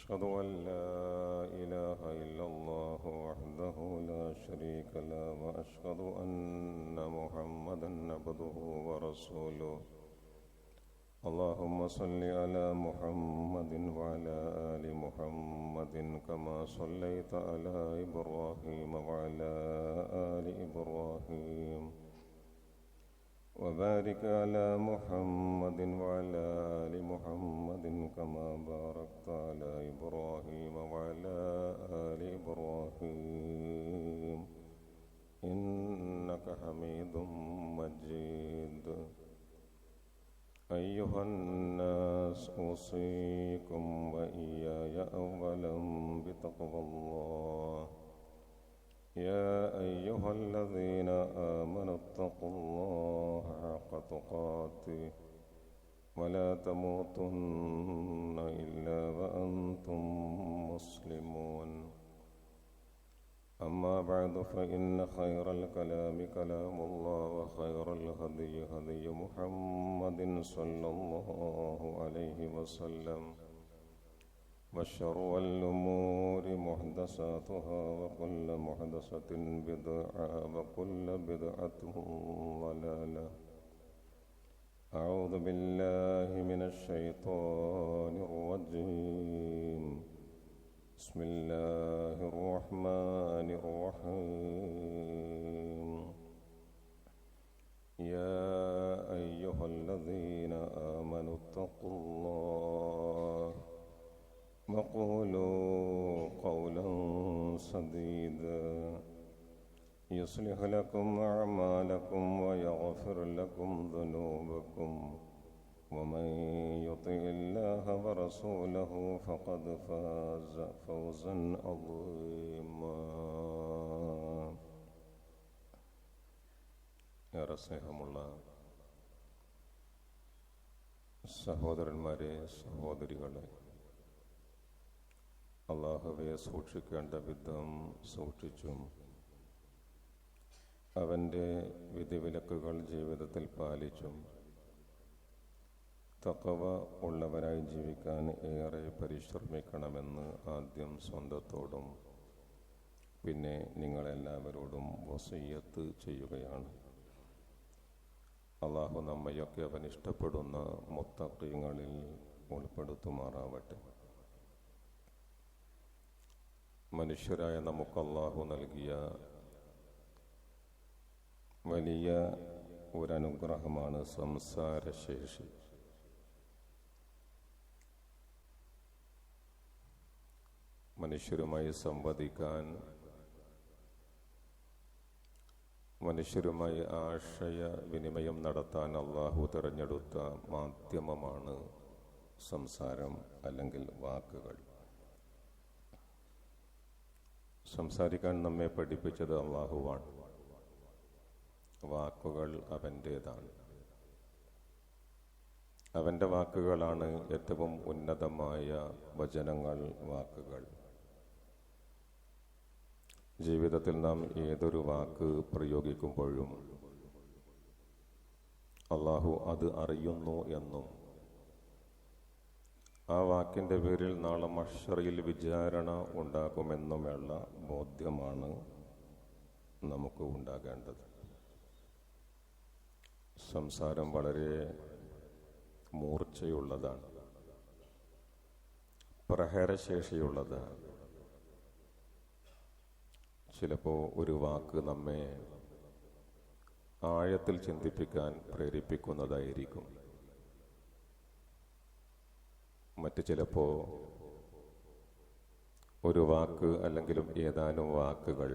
أشهد أن لا إله إلا الله وحده لا شريك له وأشهد أن محمدا عبده ورسوله اللهم صل على محمد وعلى آل محمد كما صليت على إبراهيم وعلى آل إبراهيم وبارك على محمد وعلى آل محمد كما باركت على إبراهيم وعلى آل إبراهيم إنك حميد مجيد. أيها الناس أوصيكم وإياي أولا بتقوى الله. يا أيها الذين آمنوا اتقوا الله حق تقاته ولا تموتن إلا وأنتم مسلمون. أما بعد فإن خير الكلام كلام الله وخير الهدي هدي محمد صلى الله عليه وسلم وشر الأمور محدثاتها وكل محدثة بدعة وكل بدعة ضلالة. أعوذ بالله من الشيطان الرجيم. بسم الله الرحمن الرحيم. يا أيها الذين آمنوا اتقوا الله وقولوا قولا سديدا يصلح لكم أعمالكم ويغفر لكم ذنوبكم ومن يطع الله ورسوله فقد فاز فوزا عظيما. ഏറെ സ്നേഹമുള്ള സഹോദരന്മാരെ, സഹോദരികളെ, അല്ലാഹുവെ സൂക്ഷിക്കേണ്ട വിധം സൂക്ഷിച്ചും അവൻ്റെ വിധിവിലക്കുകൾ ജീവിതത്തിൽ പാലിച്ചും തഖ്വ ഉള്ളവരായി ജീവിക്കാൻ ഏറെ പരിശ്രമിക്കണമെന്ന് ആദ്യം സ്വന്തത്തോടും പിന്നെ നിങ്ങളെല്ലാവരോടും വസിയ്യത്ത് ചെയ്യുകയാണ്. അല്ലാഹു നമ്മയൊക്കെ അവൻ ഇഷ്ടപ്പെടുന്ന മുത്തഖീങ്ങളിൽ ഉൾപ്പെടുത്തുമാറാവട്ടെ. മനുഷ്യരായ നമുക്ക് അല്ലാഹു നൽകിയ വലിയ ഒരനുഗ്രഹമാണ് സംസാരശേഷി. മനുഷ്യരുമായി സംവദിക്കാൻ, മനുഷ്യരുമായി ആശയവിനിമയം നടത്താൻ അല്ലാഹു തിരഞ്ഞെടുത്ത മാധ്യമമാണ് സംസാരം അല്ലെങ്കിൽ വാക്കുകൾ. സംസാരിക്കാൻ നമ്മെ പഠിപ്പിച്ചത് അല്ലാഹുവാണ്. വാക്കുകൾ അവൻ്റേതാണ്. അവൻ്റെ വാക്കുകളാണ് ഏറ്റവും ഉന്നതമായ വചനങ്ങൾ, വാക്കുകൾ. ജീവിതത്തിൽ നാം ഏതൊരു വാക്ക് പ്രയോഗിക്കുമ്പോഴും അല്ലാഹു അത് അറിയുന്നു എന്നും ആ വാക്കിൻ്റെ പേരിൽ നാളെ മഹ്ശറിൽ വിചാരണ ഉണ്ടാകുമെന്നുമുള്ള ബോധ്യമാണ് നമുക്ക് ഉണ്ടാകേണ്ടത്. സംസാരം വളരെ മൂർച്ചയുള്ളതാണ്, പ്രഹരശേഷിയുള്ളതാണ്. ചിലപ്പോൾ ഒരു വാക്ക് നമ്മെ ആഴത്തിൽ ചിന്തിപ്പിക്കാൻ പ്രേരിപ്പിക്കുന്നതായിരിക്കും. മറ്റ് ചിലപ്പോൾ ഒരു വാക്ക് അല്ലെങ്കിലും ഏതാനും വാക്കുകൾ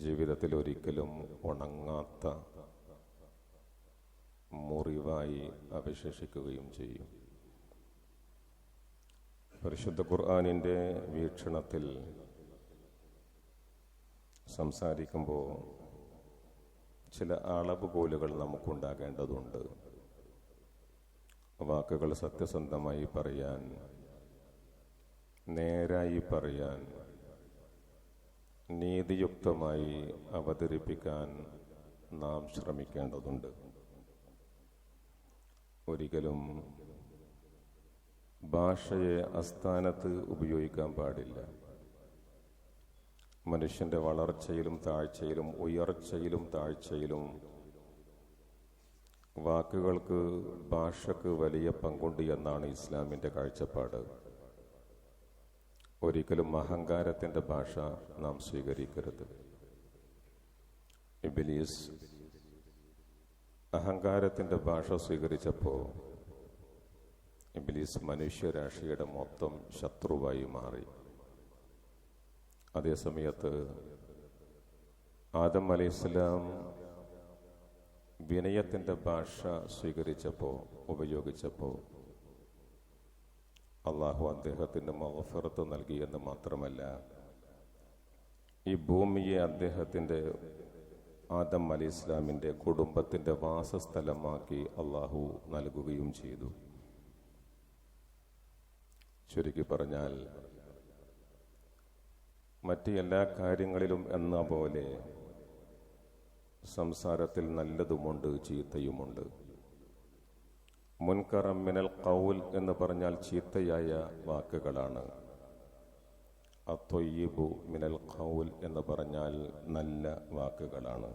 ജീവിതത്തിൽ ഒരിക്കലും ഉണങ്ങാത്ത മുറിവായി അവശേഷിക്കുകയും ചെയ്യും. പരിശുദ്ധ ഖുർആനിൻ്റെ വീക്ഷണത്തിൽ സംസാരിക്കുമ്പോൾ ചില അളവുകോലുകൾ നമുക്കുണ്ടാകേണ്ടതുണ്ട്. വാക്കുകൾ സത്യസന്ധമായി പറയാൻ, നേരായി പറയാൻ, നീതിയുക്തമായി അവതരിപ്പിക്കാൻ നാം ശ്രമിക്കേണ്ടതുണ്ട്. ഒരിക്കലും ഭാഷയെ അസ്ഥാനത്ത് ഉപയോഗിക്കാൻ പാടില്ല. മനുഷ്യന്റെ വളർച്ചയിലും താഴ്ചയിലും ഉയർച്ചയിലും താഴ്ചയിലും വാക്കുകൾക്ക്, ഭാഷക്ക് വലിയ പങ്കുണ്ട് എന്നാണ് ഇസ്ലാമിൻ്റെ കാഴ്ചപ്പാട്. ഒരിക്കലും അഹങ്കാരത്തിൻ്റെ ഭാഷ നാം സ്വീകരിക്കരുത്. ഇബ്ലീസ് അഹങ്കാരത്തിൻ്റെ ഭാഷ സ്വീകരിച്ചപ്പോൾ ഇബ്ലീസ് മനുഷ്യരാശിയുടെ മൊത്തം ശത്രുവായി മാറി. അതേസമയത്ത് ആദം അലൈഹിസ്സലാം വിനയത്തിൻ്റെ ഭാഷ ഉപയോഗിച്ചപ്പോൾ അള്ളാഹു അദ്ദേഹത്തിന് മഗ്ഫിറത്ത് നൽകിയെന്ന് മാത്രമല്ല, ഈ ഭൂമിയെ അദ്ദേഹത്തിൻ്റെ ആദം അലൈഹിസ്സലാമിൻ്റെ കുടുംബത്തിൻ്റെ വാസസ്ഥലമാക്കി അള്ളാഹു നൽകുകയും ചെയ്തു. ചുരുക്കി പറഞ്ഞാൽ, മറ്റ് എല്ലാ കാര്യങ്ങളിലും എന്ന പോലെ സംസാരത്തിൽ നല്ലതുമുണ്ട്, ചീത്തയുമുണ്ട്. മുൻകറം മിനൽ ഖൗൽ എന്ന് പറഞ്ഞാൽ ചീത്തയായ വാക്കുകളാണ്. അത്വയ്യിബു മിനൽ ഖൗൽ എന്ന് പറഞ്ഞാൽ നല്ല വാക്കുകളാണ്.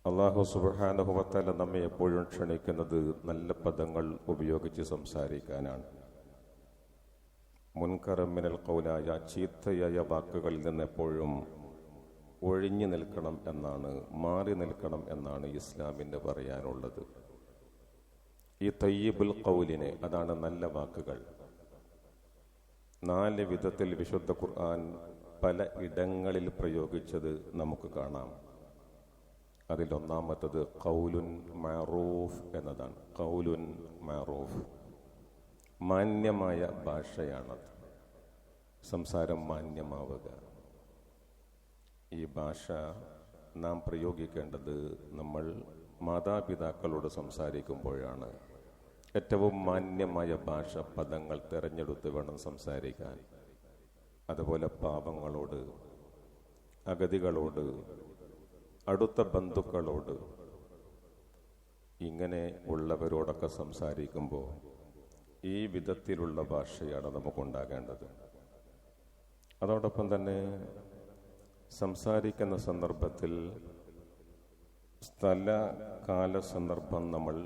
അല്ലാഹു സുബ്ഹാനഹു വ തആല നമ്മെ എപ്പോഴും ക്ഷണിക്കുന്നത് നല്ല പദങ്ങൾ ഉപയോഗിച്ച് സംസാരിക്കാനാണ്. മുൻകറം മിനൽ ഖൗലായ ചീത്തയായ വാക്കുകളിൽ നിന്ന് എപ്പോഴും ഒഴിഞ്ഞു നിൽക്കണം എന്നാണ്, മാറി നിൽക്കണം എന്നാണ് ഇസ്ലാമിന് പറയാനുള്ളത്. ഈ തയ്യിബുൽ ഖൗലിനെ, അതാണ് നല്ല വാക്കുകൾ, 4 വിധത്തിൽ വിശുദ്ധ ഖുർആൻ പല ഇടങ്ങളിൽ പ്രയോഗിച്ചത് നമുക്ക് കാണാം. അതിലൊന്നാമത്തത് ഖൗലുൻ മഅറൂഫ് എന്നതാണ്. ഖൗലുൻ മഅറൂഫ്, മാന്യമായ ഭാഷയാണത്. സംസാരം മാന്യമാവുക. ഈ ഭാഷ നാം പ്രയോഗിക്കേണ്ടത് നമ്മൾ മാതാപിതാക്കളോട് സംസാരിക്കുമ്പോഴാണ്. ഏറ്റവും മാന്യമായ ഭാഷ പദങ്ങൾ തിരഞ്ഞെടുത്ത് വേണം സംസാരിക്കാൻ. അതുപോലെ പാവങ്ങളോട്, അഗതികളോട്, അടുത്ത ബന്ധുക്കളോട്, ഇങ്ങനെ ഉള്ളവരോടൊക്കെ സംസാരിക്കുമ്പോൾ ഈ വിധത്തിലുള്ള ഭാഷയാണ് നമുക്കുണ്ടാകേണ്ടത്. അതോടൊപ്പം തന്നെ സംസാരിക്കുന്ന സന്ദർഭത്തിൽ സ്ഥല, കാല, സന്ദർഭം നമ്മൾ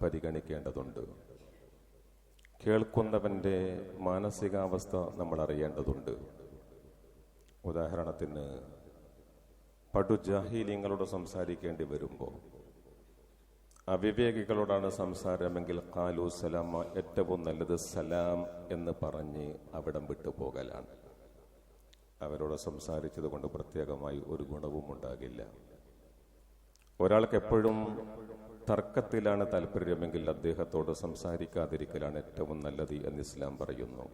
പരിഗണിക്കേണ്ടതുണ്ട്. കേൾക്കുന്നവൻ്റെ മാനസികാവസ്ഥ നമ്മൾ അറിയേണ്ടതുണ്ട്. ഉദാഹരണത്തിന്, പടുജാഹിലീങ്ങളോട് സംസാരിക്കേണ്ടി വരുമ്പോൾ, അവിവേകികളോടാണ് സംസാരമെങ്കിൽ ഖാലു സലാമ, ഏറ്റവും നല്ലത് സലാം എന്ന് പറഞ്ഞ് അവിടം വിട്ടുപോകലാണ്. അവരോട് സംസാരിച്ചത് കൊണ്ട് പ്രത്യേകമായി ഒരു ഗുണവും ഉണ്ടാകില്ല. ഒരാൾക്ക് എപ്പോഴും തർക്കത്തിലാണ് താല്പര്യമെങ്കിൽ അദ്ദേഹത്തോട് സംസാരിക്കാതിരിക്കലാണ് ഏറ്റവും നല്ലത് എന്ന് ഇസ്ലാം പറയുന്നു.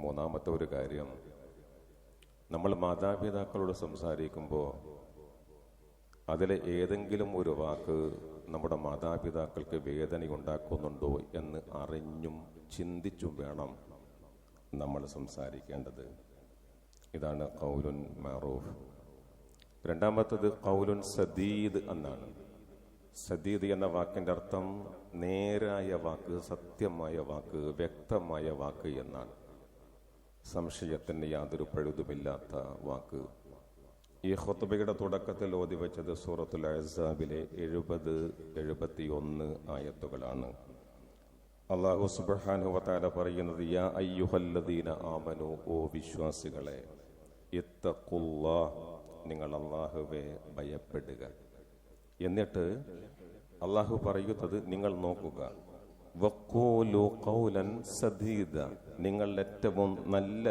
മൂന്നാമത്തെ ഒരു കാര്യം, നമ്മൾ മാതാപിതാക്കളോട് സംസാരിക്കുമ്പോൾ അതിലെ ഏതെങ്കിലും ഒരു വാക്ക് നമ്മുടെ മാതാപിതാക്കൾക്ക് വേദന ഉണ്ടാക്കുന്നുണ്ടോ എന്ന് അറിഞ്ഞും ചിന്തിച്ചും വേണം നമ്മൾ സംസാരിക്കേണ്ടത്. ഇതാണ് ഖൗലുൻ മഅറൂഫ്. രണ്ടാമത്തത് ഖൗലുൻ സദീദ് എന്നാണ്. സദീദ് എന്ന വാക്കിൻ്റെ അർത്ഥം നേരായ വാക്ക്, സത്യമായ വാക്ക്, വ്യക്തമായ വാക്ക് എന്നാണ്. സംശയത്തിന് യാതൊരു പഴുതുമില്ലാത്ത വാക്ക്. ഈ ഖുത്ബയുടെ തുടക്കത്തിൽ ഓതി വെച്ചത് സൂറത്തുൽ അഹ്സാബിലെ 70-71 ആയത്തുകളാണ്. അല്ലാഹു സുബ്ഹാനഹു വ തആല പറയുന്നത്, യാ അയ്യുഹല്ലദീന ആമനു, ഓ വിശ്വാസികളെ, ഇത്തഖുല്ലാഹ്, നിങ്ങൾ അല്ലാഹുവെ ഭയപ്പെടുക. എന്നിട്ട് അല്ലാഹു പറയുന്നത്, നിങ്ങൾ നോക്കുക, വഖൂലു ഖൗലൻ സദീദ, നിങ്ങൾ ഏറ്റവും നല്ല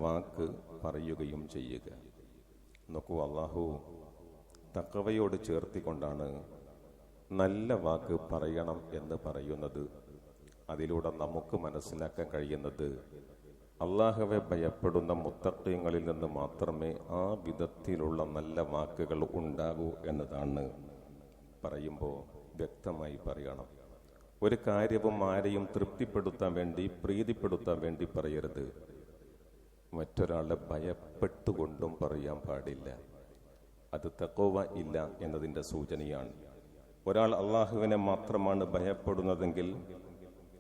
വാക്ക് പറയുകയും ചെയ്യുക. നോക്കൂ, അല്ലാഹു തഖ്വയോട് ചേർത്തിക്കൊണ്ടാണ് നല്ല വാക്ക് പറയണം എന്ന് പറയുന്നത്. അതിലൂടെ നമുക്ക് മനസ്സിലാക്കാൻ കഴിയുന്നത്, അല്ലാഹുവെ ഭയപ്പെടുന്ന മുത്തഖീങ്ങളിൽ നിന്ന് മാത്രമേ ആ വിധത്തിലുള്ള നല്ല വാക്കുകൾ ഉണ്ടാകൂ എന്നതാണ്. പറയുമ്പോൾ വ്യക്തമായി പറയണം. ഒരു കാര്യവും ആരെയും തൃപ്തിപ്പെടുത്താൻ വേണ്ടി, പ്രീതിപ്പെടുത്താൻ വേണ്ടി പറയരുത്. മറ്റൊരാളെ ഭയപ്പെട്ടുകൊണ്ടും പറയാൻ പാടില്ല. അത് തഖ്വ ഇല്ല എന്നതിൻ്റെ സൂചനയാണ്. ഒരാൾ അള്ളാഹുവിനെ മാത്രമാണ് ഭയപ്പെടുന്നതെങ്കിൽ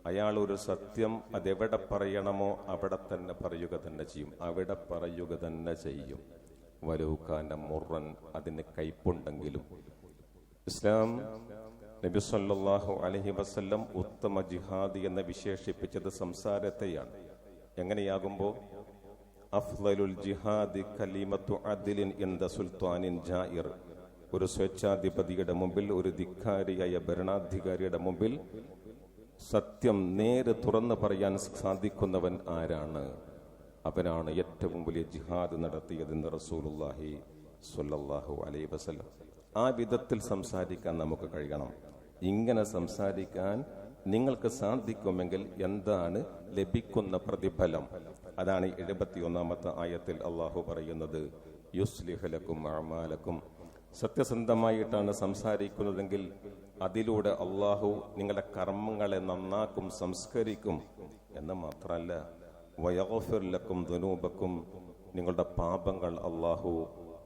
അയാൾ ഒരു സത്യം അതെവിടെ പറയണമോ അവിടെ തന്നെ പറയുക തന്നെ ചെയ്യും, അവിടെ പറയുക തന്നെ ചെയ്യും. വലൂക്കാന മുറൻ, അതിന് കയ്പുണ്ടെങ്കിലും. ഇസ്ലാം നബി സല്ലല്ലാഹു അലൈഹി വസല്ലം ഉത്തമ ജിഹാദി എന്ന് വിശേഷിപ്പിച്ചത് സംസാരത്തെയാണ്. എങ്ങനെയാകുമ്പോൾ അഫ്ളലുൽ ജിഹാദി കലിമത്തു അദ്ലിൻ ഇൻദ സുൽത്താനിൻ ജായിർ, ഒരു സ്വേച്ഛാധിപതിയുടെ മുമ്പിൽ, ഒരു ധിക്കാരിയായ ഭരണാധികാരിയുടെ മുമ്പിൽ സത്യം നേര് തുറന്നു പറയാൻ സാധിക്കുന്നവൻ ആരാണ്? അവനാണ് ഏറ്റവും വലിയ ജിഹാദ് നടത്തിയതെന്ന് റസൂലുള്ളാഹി സ്വല്ലല്ലാഹു അലൈഹി വസല്ലം. ആ വിധത്തിൽ സംസാരിക്കാൻ നമുക്ക് കഴിയണം. ഇങ്ങനെ സംസാരിക്കാൻ നിങ്ങൾക്ക് സാധിക്കുമെങ്കിൽ എന്താണ് ലഭിക്കുന്ന പ്രതിഫലം? അതാണ് 71-ാമത്തെ ആയത്തിൽ അള്ളാഹു പറയുന്നത്, യുസ്ലിഹു ലക്കും അഅമാലക്കും. സത്യസന്ധമായിട്ടാണ് സംസാരിക്കുന്നതെങ്കിൽ അതിലൂടെ അള്ളാഹു നിങ്ങളുടെ കർമ്മങ്ങളെ നന്നാക്കും, സംസ്കരിക്കും എന്ന് മാത്രമല്ല, വയഗ്ഫിർ ലക്കും ദുനൂബക്കും, നിങ്ങളുടെ പാപങ്ങൾ അള്ളാഹു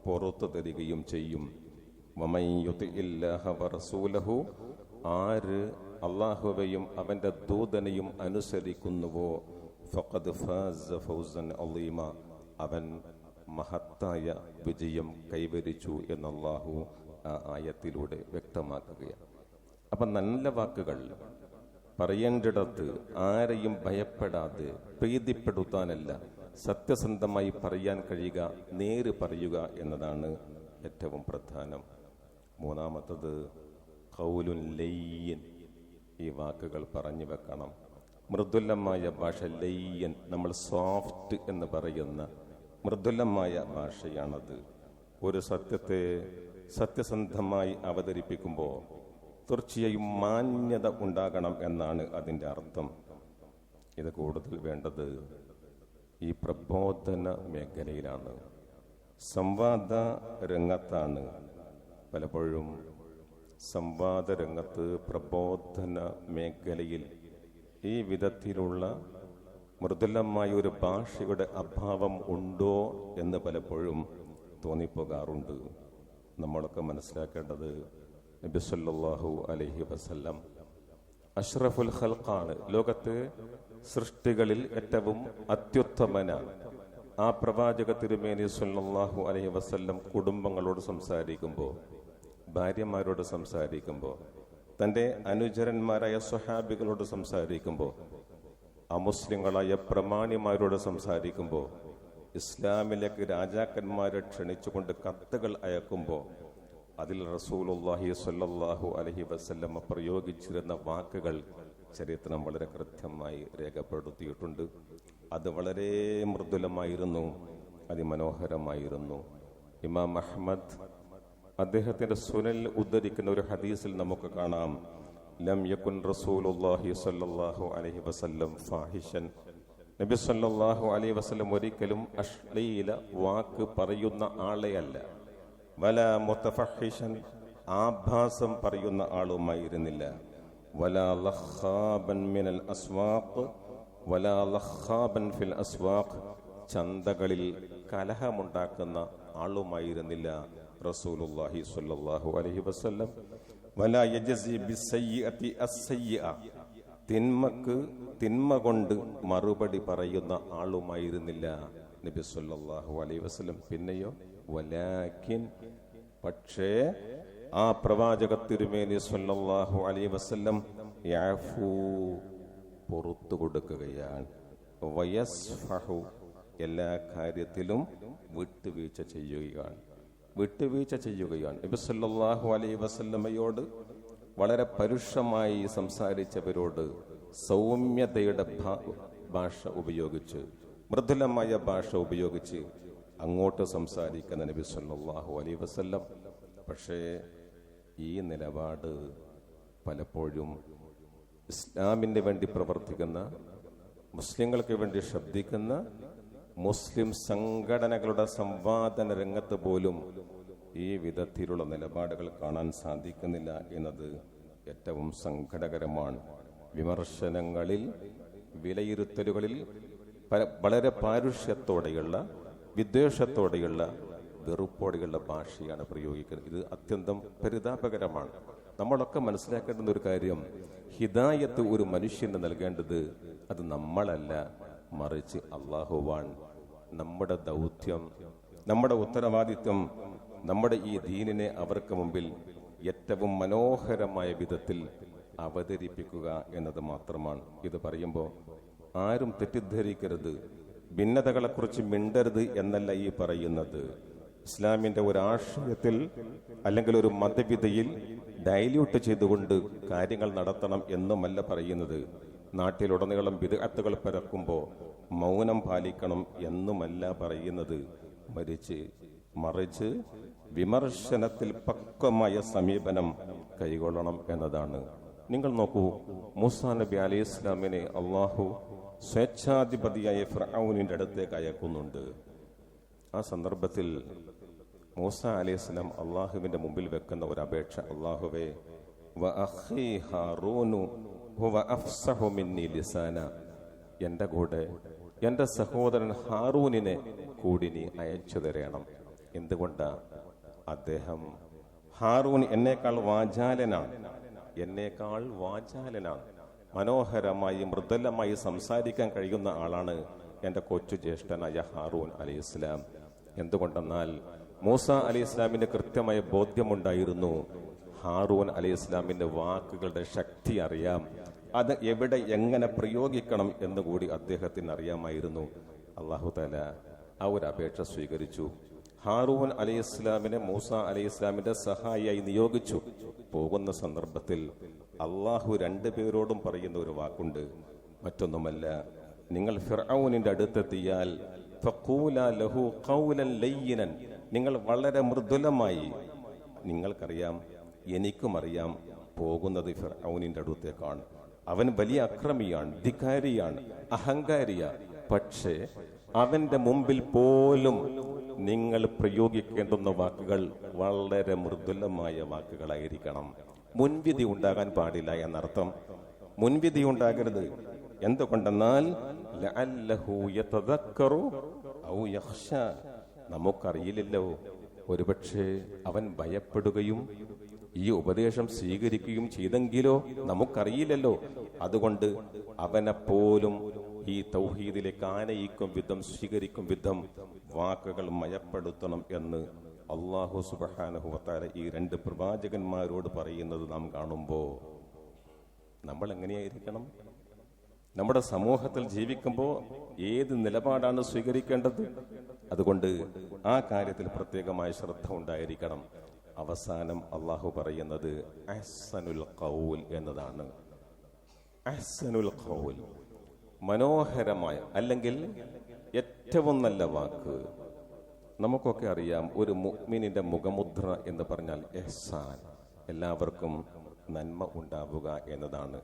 പുറത്തു തരികയും ചെയ്യും. വമൻ യുതിഇല്ലാഹ വറസൂലഹു, ആര് അള്ളാഹുവെയും അവന്റെ ദൂതനെയും അനുസരിക്കുന്നുവോ, ഫഖദ് ഫാസ ഫൗസൻ അളീമ, അവൻ മഹത്തായ വിജയം കൈവരിച്ചു എന്ന് അല്ലാഹു ആ ആയത്തിലൂടെ വ്യക്തമാക്കുകയാണ്. അപ്പൊ നല്ല വാക്കുകൾ പറയേണ്ടിടത്ത് ആരെയും ഭയപ്പെടാതെ പ്രീതിപ്പെടുത്താനല്ല, സത്യസന്ധമായി പറയാൻ കഴിയുക, നേര് പറയുക എന്നതാണ് ഏറ്റവും പ്രധാനം. മൂന്നാമത്തത് ഖൗലുൻ ലയ്യൻ, ഈ വാക്കുകൾ പറഞ്ഞു വെക്കണം. മൃദുലമായ ഭാഷ, ലയ്യൻ, നമ്മൾ സോഫ്റ്റ് എന്ന് പറയുന്ന മൃദുലമായ ഭാഷയാണത്. ഒരു സത്യത്തെ സത്യസന്ധമായി അവതരിപ്പിക്കുമ്പോൾ തീർച്ചയായും മാന്യത ഉണ്ടാകണം എന്നാണ് അതിൻ്റെ അർത്ഥം. ഇത് കൂടുതൽ വേണ്ടത് ഈ പ്രബോധന മേഖലയിലാണ്, സംവാദ രംഗത്താണ്. പലപ്പോഴും സംവാദ രംഗത്ത്, പ്രബോധന മേഖലയിൽ ഈ വിധത്തിലുള്ള മൃദുലമായ ഒരു ഭാഷയുടെ അഭാവം ഉണ്ടോ എന്ന് പലപ്പോഴും തോന്നിപ്പോകാറുണ്ട്. നമ്മളൊക്കെ മനസ്സിലാക്കേണ്ടത്, നബി സല്ലല്ലാഹു അലൈഹി വസല്ലം അഷ്റഫുൽ ഖൽഖാണ്, ലോകത്തെ സൃഷ്ടികളിൽ ഏറ്റവും അത്യുത്തമനാണ്. ആ പ്രവാചക തിരുമേനി സല്ലല്ലാഹു അലൈഹി വസല്ലം കുടുംബങ്ങളോട് സംസാരിക്കുമ്പോൾ, ഭാര്യമാരോട് സംസാരിക്കുമ്പോൾ, തൻ്റെ അനുചരന്മാരായ സ്വഹാബികളോട് സംസാരിക്കുമ്പോൾ, അമുസ്ലിങ്ങളായ പ്രമാണിമാരോട് സംസാരിക്കുമ്പോൾ, ഇസ്ലാമിലേക്ക് രാജാക്കന്മാരെ ക്ഷണിച്ചുകൊണ്ട് കത്തുകൾ അയക്കുമ്പോൾ അതിൽ റസൂലുള്ളാഹി സ്വല്ലല്ലാഹു അലൈഹി വസല്ലം പ്രയോഗിച്ചിരുന്ന വാക്കുകൾ ചരിത്രം വളരെ കൃത്യമായി രേഖപ്പെടുത്തിയിട്ടുണ്ട്. അത് വളരെ മൃദുലമായിരുന്നു, അതിമനോഹരമായിരുന്നു. ഇമാം അഹ്മദ് അദ്ദേഹത്തിന്റെ സുനൽ ഉദ്ധരിക്കുന്ന ഒരു ഹദീസിൽ നമുക്ക് കാണാം, ലം യകുൻ റസൂലുള്ളാഹി സ്വല്ലല്ലാഹു അലൈഹി വസല്ലം ഫാഹിഷൻ, നബി സല്ലല്ലാഹു അലൈഹി വസല്ലം ഒരിക്കലും അശ്ലീല വാക്ക് പറയുന്ന ആളെയല്ല. വല മുതഫഹിഷൻ, ആഭാസം പറയുന്ന ആളുമായിരുന്നില്ല. വലാ ലഖാബൻ മിനൽ അസ്വാഖ്, വലാ ലഖാബൻ ഫിൽ അസ്വാഖ്, ചന്തകളിൽ കലഹമുണ്ടാക്കുന്ന ആളുമായിരുന്നില്ല റസൂലുള്ളാഹി സ്വല്ലല്ലാഹു അലൈഹി വസല്ലം. വലാ യജ്സി ബിസ്സയ്യിഅതി അസ്സയ്യിഅ, തിന്മക്ക് തിന്മ കൊണ്ട് മറുപടി പറയുന്ന ആളുമായിരുന്നില്ല നബി സല്ലല്ലാഹു അലൈഹി വസല്ലം. പിന്നെയോ വലാകിൻ, പക്ഷേ ആ പ്രവാചക തിരുമേനി സല്ലല്ലാഹു അലൈഹി വസല്ലം യഅഫു, പുറത്തു കൊടുക്കുകയാണ്. വയസ്ഫഹു, എല്ലാ കാര്യത്തിലും വിട്ടുവീഴ്ച ചെയ്യുകയാണ്. നബി സല്ലല്ലാഹു അലൈഹി വസല്ലമയോട് വളരെ പരുഷമായി സംസാരിച്ചവരോട് സൗമ്യതയുടെ ഭാഷ ഉപയോഗിച്ച്, മൃദുലമായ ഭാഷ ഉപയോഗിച്ച് അങ്ങോട്ട് സംസാരിക്കുന്ന നബി സല്ലല്ലാഹു അലൈഹി വസല്ലം. പക്ഷേ ഈ നിലപാട് പലപ്പോഴും ഇസ്ലാമിന് വേണ്ടി പ്രവർത്തിക്കുന്ന, മുസ്ലിങ്ങൾക്ക് വേണ്ടി ശബ്ദിക്കുന്ന മുസ്ലിം സംഘടനകളുടെ സംവാദന രംഗത്ത് പോലും ഈ വിധത്തിലുള്ള നിലപാടുകൾ കാണാൻ സാധിക്കുന്നില്ല എന്നത് ഏറ്റവും സങ്കടകരമാണ്. വിമർശനങ്ങളിൽ, വിലയിരുത്തലുകളിൽ വളരെ പാരുഷ്യത്തോടെയുള്ള, വിദ്വേഷത്തോടെയുള്ള, വെറുപ്പോടെയുള്ള ഭാഷയാണ് പ്രയോഗിക്കുന്നത്. ഇത് അത്യന്തം പരിതാപകരമാണ്. നമ്മളൊക്കെ മനസ്സിലാക്കേണ്ടുന്ന ഒരു കാര്യം, ഹിദായത്ത് ഒരു മനുഷ്യന് നൽകേണ്ടത് അത് നമ്മളല്ല, മറിച്ച് അള്ളാഹുവാൻ. നമ്മുടെ ദൗത്യം, നമ്മുടെ ഉത്തരവാദിത്വം, നമ്മുടെ ഈ ദീനിനെ അവർക്ക് മുമ്പിൽ ഏറ്റവും മനോഹരമായ വിധത്തിൽ അവതരിപ്പിക്കുക എന്നത് മാത്രമാണ്. ഇത് പറയുമ്പോൾ ആരും തെറ്റിദ്ധരിക്കരുത്, ഭിന്നതകളെക്കുറിച്ച് മിണ്ടരുത് എന്നല്ല ഈ പറയുന്നത്. ഇസ്ലാമിന്റെ ഒരു ആശയത്തിൽ അല്ലെങ്കിൽ ഒരു മതവിധിയിൽ ഡൈല്യൂട്ട് ചെയ്തുകൊണ്ട് കാര്യങ്ങൾ നടത്തണം എന്നുമല്ല പറയുന്നത്. നാട്ടിലുടനീളം ബിദ്അത്തുകൾ പരക്കുമ്പോൾ മൗനം പാലിക്കണം എന്നുമല്ല പറയുന്നത്. മറിച്ച് വിമർശനത്തിൽ പക്വമായ സമീപനം കൈകൊള്ളണം എന്നതാണ്. നിങ്ങൾ നോക്കൂ, മൂസാ നബി അലൈഹി ഇസ്ലാമിനെ അള്ളാഹു സ്വേച്ഛാധിപതിയായ ഫിർഔനിന്റെ അടുത്തേക്ക് അയക്കുന്നുണ്ട്. ആ സന്ദർഭത്തിൽ മൂസ അലൈഹി സ്വലാം അള്ളാഹുവിന്റെ മുമ്പിൽ വെക്കുന്ന ഒരു അപേക്ഷ, അള്ളാഹുവേ വഅഖീ ഹാറൂനു ഹുവ അഫ്സഹു മിന്നി ലിസാന, എൻ്റെ കൂടെ എൻ്റെ സഹോദരൻ ഹാറൂനിനെ കൂടി നീ അയച്ചു തരണം. എന്തുകൊണ്ടാ? അദ്ദേഹം ഹാറൂൻ എന്നേക്കാൾ വാചാലനാണ്, മനോഹരമായി മൃദുലമായി സംസാരിക്കാൻ കഴിയുന്ന ആളാണ് എൻ്റെ കൊച്ചു ജ്യേഷ്ഠനായ ഹാറൂൻ അലൈഹി ഇസ്ലാം. എന്തുകൊണ്ടെന്നാൽ മൂസ അലൈഹി ഇസ്ലാമിന് കൃത്യമായ ബോധ്യമുണ്ടായിരുന്നു, ഹാറൂൻ അലൈഹി ഇസ്ലാമിന്റെ വാക്കുകളുടെ ശക്തി അറിയാം, അത് എവിടെ എങ്ങനെ പ്രയോഗിക്കണം എന്നുകൂടി അദ്ദേഹത്തിന് അറിയാമായിരുന്നു. അള്ളാഹു തആല ആ ഒരു അപേക്ഷ സ്വീകരിച്ചു. ഹാറൂൻ അലൈഹി ഇസ്ലാമിനെ മൂസ അലൈഹി ഇസ്ലാമിന്റെ സഹായിയായി നിയോഗിച്ചു. പോകുന്ന സന്ദർഭത്തിൽ അള്ളാഹു രണ്ടുപേരോടും പറയുന്ന ഒരു വാക്കുണ്ട്, മറ്റൊന്നുമല്ല, നിങ്ങൾ ഫിർഔനിന്റെ അടുത്തെത്തിയാൽ ഫഖൂലാ ലഹു ഖൗലൻ ലയ്യിനൻ, നിങ്ങൾ വളരെ മൃദുലമായി, നിങ്ങൾക്കറിയാം, എനിക്കും അറിയാം, പോകുന്നത് ഫിർഔനിന്റെ അടുത്തേക്കാണ്. അവൻ വലിയ അക്രമിയാണ്, ധിക്കാരിയാണ്, അഹങ്കാരിയ. പക്ഷേ അവന്റെ മുമ്പിൽ പോലും നിങ്ങൾ പ്രയോഗിക്കേണ്ടുന്ന വാക്കുകൾ വളരെ മൃദുലമായ വാക്കുകളായിരിക്കണം. മുൻവിധി ഉണ്ടാകാൻ പാടില്ല എന്നർത്ഥം. മുൻവിധി ഉണ്ടാകരുത്. എന്തുകൊണ്ടെന്നാൽ ലഅല്ലഹു യതദക്കറു ഔ യഖ്ശ, നമുക്കറിയില്ലല്ലോ, ഒരുപക്ഷെ അവൻ ഭയപ്പെടുകയും ഈ ഉപദേശം സ്വീകരിക്കുകയും ചെയ്തെങ്കിലോ, നമുക്കറിയില്ലല്ലോ. അതുകൊണ്ട് അവനെപ്പോലും ഈ തൗഹീദിലേക്ക് ആനയിക്കും വിധം, സ്വീകരിക്കും വിധം വാക്കുകൾ മയപ്പെടുത്തണം എന്ന് അല്ലാഹു സുബ്ഹാനഹു വ തആല ഈ രണ്ട് പ്രവാചകന്മാരോട് പറയുന്നത് നാം കാണുമ്പോൾ നമ്മൾ എങ്ങനെയായിരിക്കണം? നമ്മുടെ സമൂഹത്തിൽ ജീവിക്കുമ്പോൾ ഏത് നിലപാടാണ് സ്വീകരിക്കേണ്ടത്? അതുകൊണ്ട് ആ കാര്യത്തിൽ പ്രത്യേകമായ ശ്രദ്ധ ഉണ്ടായിരിക്കണം. അവസാനം അള്ളാഹു പറയുന്നത് അഹ്സനുൽ ഖൗൽ എന്നതാണ്. അഹ്സനുൽ ഖൗൽ, മനോഹരമായ അല്ലെങ്കിൽ ഏറ്റവും നല്ല വാക്ക്. നമുക്കൊക്കെ അറിയാം, ഒരു മുഅ്മിനിന്റെ മുഖമുദ്ര എന്ന് പറഞ്ഞാൽ ഇഹ്സാൻ, എല്ലാവർക്കും നന്മ ഉണ്ടാവുക എന്നതാണ്.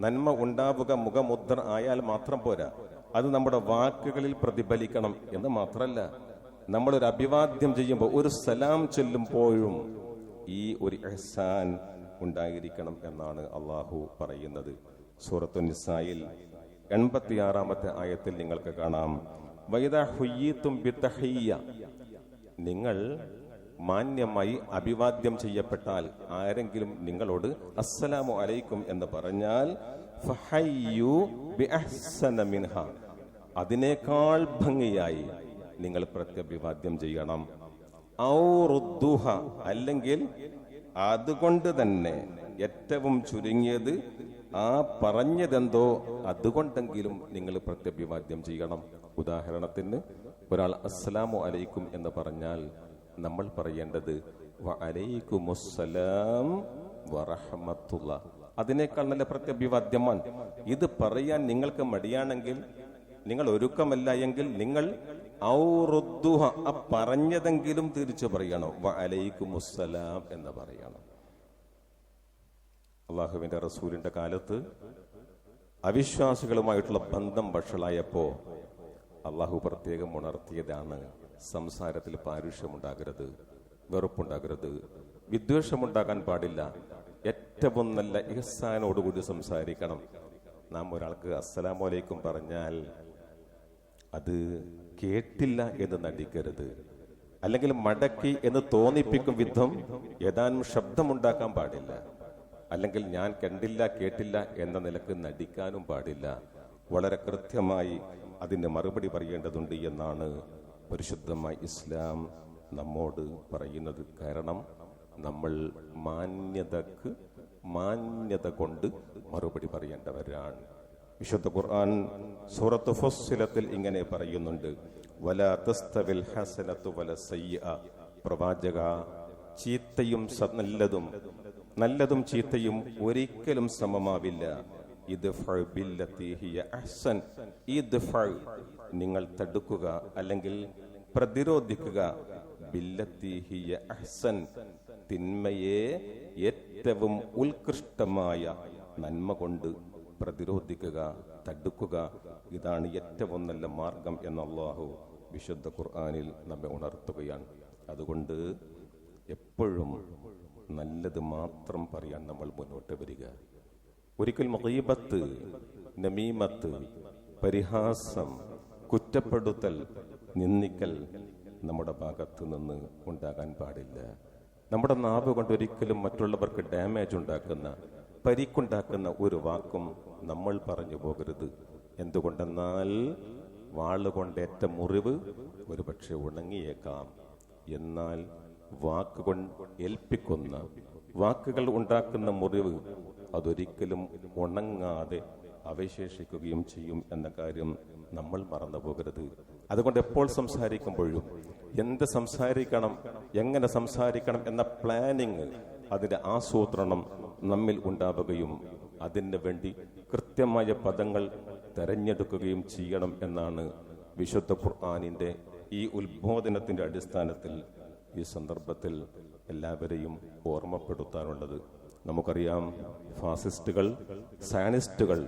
നന്മ ഉണ്ടാവുക മുഖമുദ്ര ആയാൽ മാത്രം പോരാ, അത് നമ്മുടെ വാക്കുകളിൽ പ്രതിഫലിക്കണം എന്ന് മാത്രമല്ല, നമ്മളൊരു അഭിവാദ്യം ചെയ്യുമ്പോൾ, ഒരു സലാം ചൊല്ലുമ്പോഴും ഈ ഒരു ഇഹ്സാൻ ഉണ്ടായിരിക്കണം എന്നാണ് അള്ളാഹു പറയുന്നത്. സൂറത്തു നിസായിൽ 86-ാമത്തെ ആയത്തിൽ നിങ്ങൾക്ക് കാണാം, വൈദാ ഹുയ്യിതും ബിത്തഹിയ്യ, നിങ്ങൾ മാന്യമായി അഭിവാദ്യം ചെയ്യപ്പെട്ടാൽ, ആരെങ്കിലും നിങ്ങളോട് അസ്സലാമു അലൈക്കും എന്ന് പറഞ്ഞാൽ ഫഹയ്യു ബിഅഹ്സന മിൻഹ, അതിനേക്കാൾ ഭംഗിയായി നിങ്ങൾ പ്രത്യഭിവാദ്യം ചെയ്യണം. ഔ റുദ്ദുഹ, അല്ലെങ്കിൽ അതുകൊണ്ട് തന്നെ ഏറ്റവും ചുരുങ്ങിയത് ആ പറഞ്ഞതെന്തോ അതുകൊണ്ടെങ്കിലും നിങ്ങൾ പ്രത്യഭിവാദ്യം ചെയ്യണം. ഉദാഹരണത്തിന്, ഒരാൾ അസ്സലാമു അലൈക്കും എന്ന് പറഞ്ഞാൽ നമ്മൾ പറയേണ്ടത് വഅലൈക്കുമുസ്സലാം വറഹ്മത്തുള്ളാഹ്. അതിനേക്കാൾ നല്ല പ്രത്യഭിവാദ്യമാണ്. ഇത് പറയാൻ നിങ്ങൾക്ക് മടിയാണെങ്കിൽ, നിങ്ങൾ ഒരുക്കമല്ല എങ്കിൽ, നിങ്ങൾ ഔറുദ്ദുഹ, പറഞ്ഞതെങ്കിലും തിരിച്ചു പറയണം, വഅലൈക്കുമുസ്സലാം എന്ന് പറയണം. അള്ളാഹുവിന്റെ റസൂലിന്റെ കാലത്ത് അവിശ്വാസികളുമായിട്ടുള്ള ബന്ധം വഷളായപ്പോ അള്ളാഹു പ്രത്യേകം ഉണർത്തിയതാണ്, സംസാരത്തിൽ പാരുഷ്യമുണ്ടാകരുത്, വെറുപ്പുണ്ടാകരുത്, വിദ്വേഷമുണ്ടാകാൻ പാടില്ല, ഏറ്റവും നല്ല ഇഹ്സാനോടുകൂടി സംസാരിക്കണം. നാം ഒരാൾക്ക് അസ്സലാമു അലൈക്കും പറഞ്ഞാൽ അത് കേട്ടില്ല എന്ന് നടിക്കരുത്, അല്ലെങ്കിൽ മടക്കി എന്ന് തോന്നിപ്പിക്കും വിധം ഏതാനും ശബ്ദമുണ്ടാക്കാൻ പാടില്ല. അല്ലെങ്കിൽ ഞാൻ കണ്ടില്ല കേട്ടില്ല എന്ന നിലക്ക് നടിക്കാനും പാടില്ല. വളരെ കൃത്യമായി അതിന് മറുപടി പറയേണ്ടതുണ്ട് എന്നാണ് പരിശുദ്ധമായ ഇസ്ലാം നമ്മോട് പറയുന്നത്. കാരണം നമ്മൾ മാന്യത കൊണ്ട് മറുപടി പറയേണ്ടവരാണ്. വിശുദ്ധ ഖുർആൻ സൂറത്ത് ഫുസ്സിലത്തിൽ ഇങ്ങനെ പറയുന്നുണ്ട്, വലാ തസ്തവിൽ ഹസനത്തു വല സയ്യിഅ. പ്രവാചക, ചീത്തയും നല്ലതും ചീത്തയും ഒരിക്കലും സമമാവില്ല. ഇദ്ഫഅ ബില്ലത്തി ഹിയ അഹ്സൻ. ഇദ്ഫഅ, നിങ്ങൾ തടുക്കുക അല്ലെങ്കിൽ പ്രതിരോധിക്കുക, ബില്ലത്തി ഹിയ അഹ്സൻ, തിന്മയെ ഏറ്റവും ഉത്കൃഷ്ടമായ നന്മ കൊണ്ട് പ്രതിരോധിക്കുക, തടുക്കുക. ഇതാണ് ഏറ്റവും നല്ല മാർഗം എന്ന് അല്ലാഹു വിശുദ്ധ ഖുർആനിൽ നമ്മെ ഉണർത്തുകയാണ്. അതുകൊണ്ട് എപ്പോഴും നല്ലത് മാത്രം പറയാൻ നമ്മൾ മുന്നോട്ട് വരിക. ഒരിക്കൽ ഗീബത്ത്, നമീമത്ത്, പരിഹാസം, കുറ്റപ്പെടുത്തൽ, നിന്ദിക്കൽ നമ്മുടെ ഭാഗത്ത് നിന്ന് ഉണ്ടാകാൻ പാടില്ല. നമ്മുടെ നാവ് കൊണ്ട് ഒരിക്കലും മറ്റുള്ളവർക്ക് ഡാമേജ് ഉണ്ടാക്കുന്ന, പരിക്കുണ്ടാക്കുന്ന ഒരു വാക്കും നമ്മൾ പറഞ്ഞു പോകരുത്. എന്തുകൊണ്ടെന്നാൽ വാളുകൊണ്ടേറ്റ മുറിവ് ഒരുപക്ഷെ ഉണങ്ങിയേക്കാം. എന്നാൽ വാക്കുകൊണ്ട് ഏൽപ്പിക്കുന്ന, വാക്കുകൾ ഉണ്ടാക്കുന്ന മുറിവ് അതൊരിക്കലും ഉണങ്ങാതെ അവശേഷിക്കുകയും ചെയ്യും എന്ന കാര്യം നമ്മൾ മറന്നു പോകരുത്. അതുകൊണ്ട് എപ്പോൾ സംസാരിക്കുമ്പോഴും എന്ത് സംസാരിക്കണം, എങ്ങനെ സംസാരിക്കണം എന്ന പ്ലാനിങ്, അതിന്റെ ആസൂത്രണം നമ്മിൽ ഉണ്ടാവുകയും അതിന് വേണ്ടി കൃത്യമായ പദങ്ങൾ തെരഞ്ഞെടുക്കുകയും ചെയ്യണം എന്നാണ് വിശുദ്ധ ഖുർആനിന്റെ ഈ ഉത്ബോധനത്തിന്റെ അടിസ്ഥാനത്തിൽ ഈ സന്ദർഭത്തിൽ എല്ലാവരെയും ഓർമ്മപ്പെടുത്താനുള്ളത്. നമുക്കറിയാം, ഫാസിസ്റ്റുകൾ, സയനിസ്റ്റുകൾ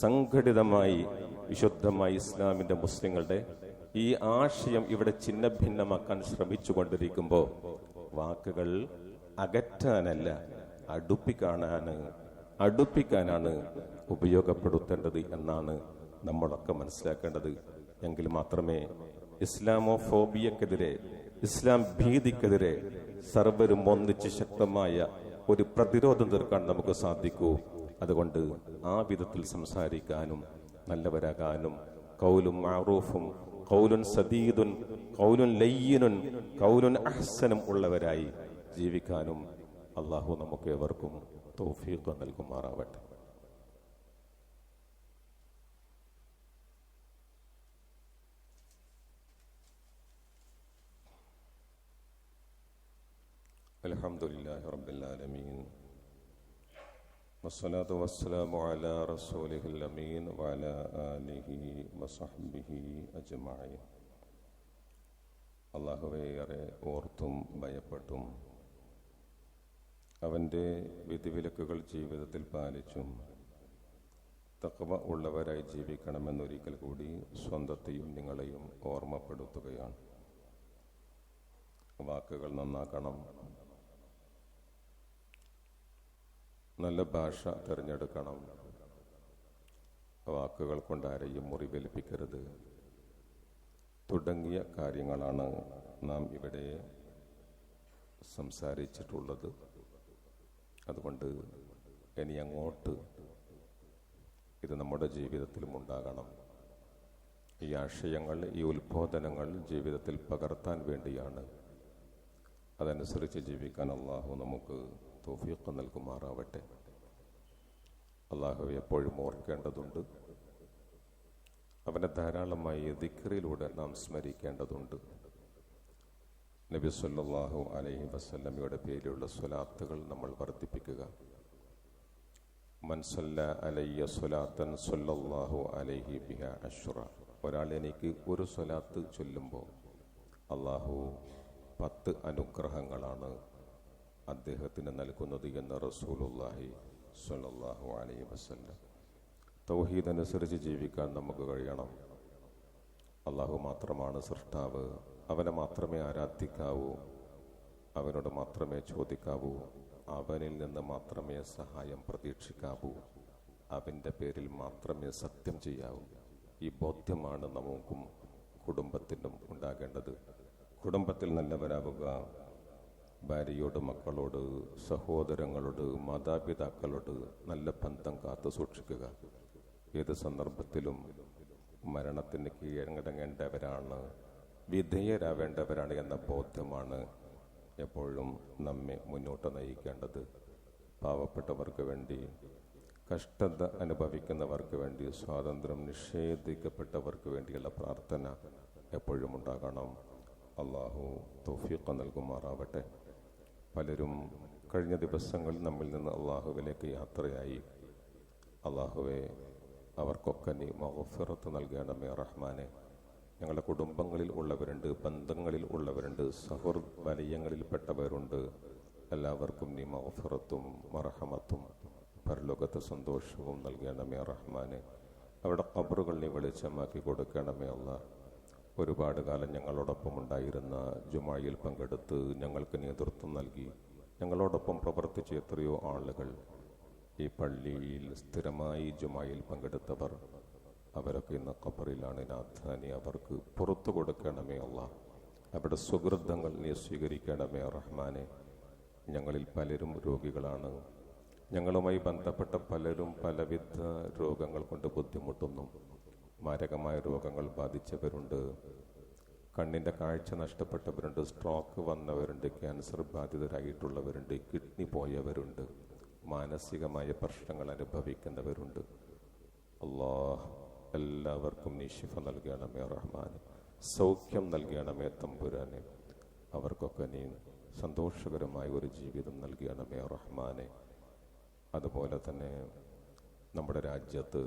സംഘടിതമായി വിശുദ്ധമായ ഇസ്ലാമിന്റെ, മുസ്ലിങ്ങളുടെ ഈ ആശയം ഇവിടെ ഛിന്ന ഭിന്നമാക്കാൻ ശ്രമിച്ചു കൊണ്ടിരിക്കുമ്പോൾ വാക്കുകൾ അകറ്റാനല്ല, അടുപ്പിക്കാനാണ് ഉപയോഗപ്പെടുത്തേണ്ടത് എന്നാണ് നമ്മളൊക്കെ മനസ്സിലാക്കേണ്ടത്. എങ്കിൽ മാത്രമേ ഇസ്ലാമോഫോബിയക്കെതിരെ, ഇസ്ലാം ഭീതിക്കെതിരെ സർവരും ഒന്നിച്ച് ശക്തമായ ഒരു പ്രതിരോധം തീർക്കാൻ നമുക്ക് സാധിക്കൂ. അതുകൊണ്ട് ആ വിധത്തിൽ സംസാരിക്കാനും നല്ലവരാകാനും ഖൗലും മഅറൂഫും ഖൗലുൻ സദീദുൻ ഖൗലുൻ ലയ്യിനുൻ ഖൗലുൻ അഹ്സനും ഉള്ളവരായി ജീവിക്കാനും അല്ലാഹു നമുക്ക് ഏവർക്കും തൗഫീഖ് നൽകുമാറാവട്ടെ. അൽഹംദുലില്ലാഹി റബ്ബിൽ ആലമീൻ വസ്സലാത്തു വസ്സലാമു അലാ റസൂലിഹിൽ അമീൻ വഅലാ ആലിഹി വസഹ്ബിഹി അജ്മഈൻ. അല്ലാഹുവേ, ഏറെ ഓർത്തും ഭയപ്പെട്ടും അവൻ്റെ വിധിവിലക്കുകൾ ജീവിതത്തിൽ പാലിച്ചും തഖ്വ ഉള്ളവരായി ജീവിക്കണമെന്നൊരിക്കൽ കൂടി സ്വന്തത്തെയും നിങ്ങളെയും ഓർമ്മപ്പെടുത്തുകയാണ്. വാക്കുകൾ നന്നാക്കണം, നല്ല ഭാഷ തിരഞ്ഞെടുക്കണം, വാക്കുകൾ കൊണ്ട് ആരെയും മുറിവേൽപ്പിക്കരുത് തുടങ്ങിയ കാര്യങ്ങളാണ് നാം ഇവിടെ സംസാരിച്ചിട്ടുള്ളത്. അതുകൊണ്ട് ഇനി അങ്ങോട്ട് ഇത് നമ്മുടെ ജീവിതത്തിലും ഉണ്ടാകണം. ഈ ആശയങ്ങൾ, ഈ ഉത്ബോധനങ്ങൾ ജീവിതത്തിൽ പകർത്താൻ വേണ്ടിയാണ്. അതനുസരിച്ച് ജീവിക്കാൻ അള്ളാഹു നമുക്ക് തൗഫീഖ് നൽകുമാറാവട്ടെ. അള്ളാഹുവെ എപ്പോഴും ഓർക്കേണ്ടതുണ്ട്, അവനെ ധാരാളമായി ദിക്റിലൂടെ നാം സ്മരിക്കേണ്ടതുണ്ട്. നബി സല്ലല്ലാഹു അലൈഹി വസല്ലമയുടെ പേരിലുള്ള സ്വലാത്തുകൾ നമ്മൾ വർദ്ധിപ്പിക്കുക. മൻ സല്ല അലയ്യ സ്വലാത്തൻ സല്ലല്ലാഹു അലൈഹി ബിഹാ അശ്റ. ഒരാൾ എനിക്ക് ഒരു സ്വലാത്ത് ചൊല്ലുമ്പോൾ അള്ളാഹു 10 അനുഗ്രഹങ്ങളാണ് അദ്ദേഹത്തിന് നൽകുന്നത് എന്ന് റസൂലുള്ളാഹി സ്വല്ലല്ലാഹു അലൈഹി വസല്ലം. തൗഹീദ് അനുസരിച്ച് ജീവിക്കാൻ നമുക്ക് കഴിയണം. അള്ളാഹു മാത്രമാണ് സൃഷ്ടാവ്, അവനെ മാത്രമേ ആരാധിക്കാവൂ, അവനോട് മാത്രമേ ചോദിക്കാവൂ, അവനിൽ നിന്ന് മാത്രമേ സഹായം പ്രതീക്ഷിക്കാവൂ, അവൻ്റെ പേരിൽ മാത്രമേ സത്യം ചെയ്യാവൂ. ഈ ബോധ്യമാണ് നമുക്കും കുടുംബത്തിനും ഉണ്ടാകേണ്ടത്. കുടുംബത്തിൽ നല്ലവരാവുക, ഭാര്യയോട്, മക്കളോട്, സഹോദരങ്ങളോട്, മാതാപിതാക്കളോട് നല്ല ബന്ധം കാത്തു സൂക്ഷിക്കുക. ഏത് സന്ദർഭത്തിലും മരണത്തിന് കീഴടങ്ങേണ്ടവരാണ്, വിധേയരാവേണ്ടവരാണ് എന്ന ബോധ്യമാണ് എപ്പോഴും നമ്മെ മുന്നോട്ട് നയിക്കേണ്ടത്. പാവപ്പെട്ടവർക്ക് വേണ്ടി, കഷ്ടത അനുഭവിക്കുന്നവർക്ക് വേണ്ടി, സ്വാതന്ത്ര്യം നിഷേധിക്കപ്പെട്ടവർക്ക് വേണ്ടിയുള്ള പ്രാർത്ഥന എപ്പോഴും ഉണ്ടാകണം. അള്ളാഹു തൗഫീഖ് നൽകുമാറാവട്ടെ. പലരും കഴിഞ്ഞ ദിവസങ്ങളിൽ നമ്മിൽ നിന്ന് അള്ളാഹുവിലേക്ക് യാത്രയായി. അള്ളാഹുവെ, അവർക്കൊക്കെ നീ മഗ്ഫിറത്ത് നൽകണമേ റഹ്മാനെ. ഞങ്ങളുടെ കുടുംബങ്ങളിൽ ഉള്ളവരുണ്ട്, ബന്ധങ്ങളിൽ ഉള്ളവരുണ്ട്, സൗഹൃദ വലയങ്ങളിൽപ്പെട്ടവരുണ്ട്. എല്ലാവർക്കും നീ മഗ്ഫിറത്തും മർഹമത്തും പരലോകത്തെ സന്തോഷവും നൽകണമേ റഹ്മാനെ. അവിടെ ഖബറുകൾ നീ വെളിച്ചമാക്കി കൊടുക്കണമേ അല്ലാഹ്. ഒരുപാട് കാലം ഞങ്ങളോടൊപ്പം ഉണ്ടായിരുന്ന, ജുമായിൽ പങ്കെടുത്ത് ഞങ്ങൾക്ക് നേതൃത്വം നൽകി ഞങ്ങളോടൊപ്പം പ്രവർത്തിച്ച എത്രയോ ആളുകൾ, ഈ പള്ളിയിൽ സ്ഥിരമായി ജുമായിൽ പങ്കെടുത്തവർ, അവരൊക്കെ ഇന്ന് ഖബറിലാണ്. നാഥാനി അവർക്ക് പുറത്തു കൊടുക്കണമേ അല്ലാഹ്. അവിടെ സുഹൃതങ്ങൾ നീ സ്വീകരിക്കണമേ റഹ്മാനെ. ഞങ്ങളിൽ പലരും രോഗികളാണ്. ഞങ്ങളുമായി ബന്ധപ്പെട്ട പലരും പലവിധ രോഗങ്ങൾ കൊണ്ട് ബുദ്ധിമുട്ടുന്നു. മാരകമായ രോഗങ്ങൾ ബാധിച്ചവരുണ്ട്, കണ്ണിൻ്റെ കാഴ്ച നഷ്ടപ്പെട്ടവരുണ്ട്, സ്ട്രോക്ക് വന്നവരുണ്ട്, ക്യാൻസർ ബാധിതരായിട്ടുള്ളവരുണ്ട്, കിഡ്നി പോയവരുണ്ട്, മാനസികമായ പ്രശ്നങ്ങൾ അനുഭവിക്കുന്നവരുണ്ട്. അല്ലാഹ്, എല്ലാവർക്കും നീ ശിഫ നൽകണമേ റഹ്മാൻ, സൗഖ്യം നൽകണമേ തമ്പുരാനെ. അവർക്കൊക്കെ നീ സന്തോഷകരമായ ഒരു ജീവിതം നൽകണമേ റഹ്മാനെ. അതുപോലെ തന്നെ നമ്മുടെ രാജ്യത്ത്,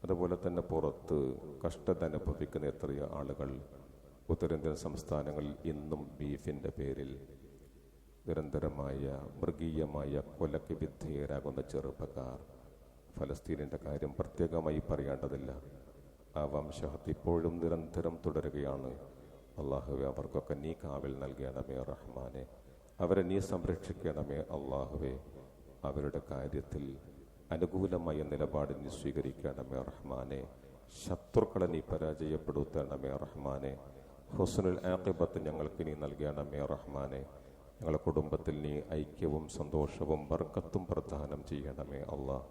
അതുപോലെ തന്നെ പുറത്ത് കഷ്ടത അനുഭവിക്കുന്ന എത്രയോ ആളുകൾ. ഉത്തരേന്ത്യൻ സംസ്ഥാനങ്ങളിൽ ഇന്നും ബീഫിൻ്റെ പേരിൽ നിരന്തരമായ മൃഗീയമായ കൊലയ്ക്ക് വിധേയരാകുന്ന ചെറുപ്പക്കാർ. ഫലസ്തീനിൻ്റെ കാര്യം പ്രത്യേകമായി പറയേണ്ടതില്ല. ആ വംശഹത്യ ഇപ്പോഴും നിരന്തരം തുടരുകയാണ്. അള്ളാഹുവെ, അവർക്കൊക്കെ നീ കാവൽ നൽകണമേ റഹ്മാനെ. അവരെ നീ സംരക്ഷിക്കണമേ അള്ളാഹുവെ. അവരുടെ കാര്യത്തിൽ അനുകൂലമായ നിലപാട് നീ സ്വീകരിക്കണമേ റഹ്മാനെ. ശത്രുക്കളെ നീ പരാജയപ്പെടുത്തണമേ റഹ്മാനെ. ഹുസ്നുൽ ആഖിബത്ത് ഞങ്ങൾക്ക് നീ നൽകണമേ റഹ്മാനെ. ഞങ്ങളുടെ കുടുംബത്തിൽ നീ ഐക്യവും സന്തോഷവും ബർക്കത്തും പ്രദാനം ചെയ്യണമേ അല്ലാഹ്.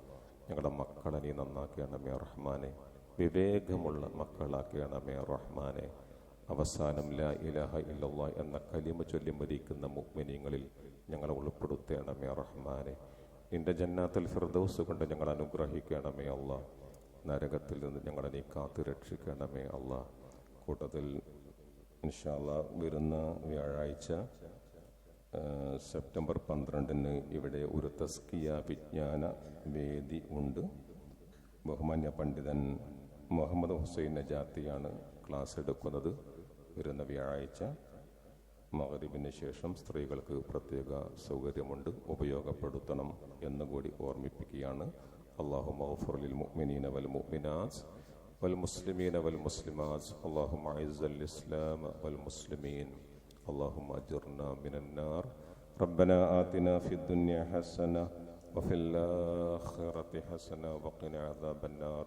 ഞങ്ങളുടെ മക്കളെ നീ നന്നാക്കണമേ റഹ്മാനെ. വിവേകമുള്ള മക്കളാക്കണമേ റഹ്മാനെ. അവസാനം ലാ ഇലാഹ ഇല്ലല്ലാഹ് എന്ന കലിമ ചൊല്ലി മരിക്കുന്ന മുഅ്മിനീങ്ങളിൽ ഞങ്ങളെ ഉൾപ്പെടുത്തണമേ റഹ്മാനെ. നിന്റെ ജന്നാത്തുൽ ഫിർദൗസ് കൊണ്ട് ഞങ്ങൾ അനുഗ്രഹിക്കണമേ അല്ലാഹ്. നരകത്തിൽ നിന്ന് ഞങ്ങളെ നീ കാത്തു രക്ഷിക്കണമേ അല്ലാഹ്. കൂട്ടത്തിൽ ഇൻഷാ അല്ലാഹ് വരുന്ന വ്യാഴാഴ്ച സെപ്റ്റംബർ 12 ഇവിടെ ഒരു തസ്കിയ വിജ്ഞാന വേദി ഉണ്ട്. ബഹുമാന്യ പണ്ഡിതൻ മുഹമ്മദ് ഹുസൈൻ നജാത്തിയാണ് ക്ലാസ് എടുക്കുന്നത്. വരുന്ന വ്യാഴാഴ്ച മഗ്‌രിബിന് ശേഷം സ്ത്രീകൾക്ക് പ്രത്യേക സൗകര്യമുണ്ട്, ഉപയോഗപ്പെടുത്തണം എന്നുകൂടി ഓർമ്മിപ്പിക്കുകയാണ്. അല്ലാഹുമ്മ ഗ്ഫിർ ലിൽ മുഅ്മിനീന വൽ മുഅ്മിനാത്ത് വൽ മുസ്ലിമീന വൽ മുസ്ലിമാത്ത്. അല്ലാഹുമ്മ അഇസ്സൽ ഇസ്ലാമ വൽ മുസ്ലിമീൻ. اللهم أجرنا من النار. ربنا آتنا في الدنيا حسنة وفي الآخرة حسنة وقنا عذاب النار.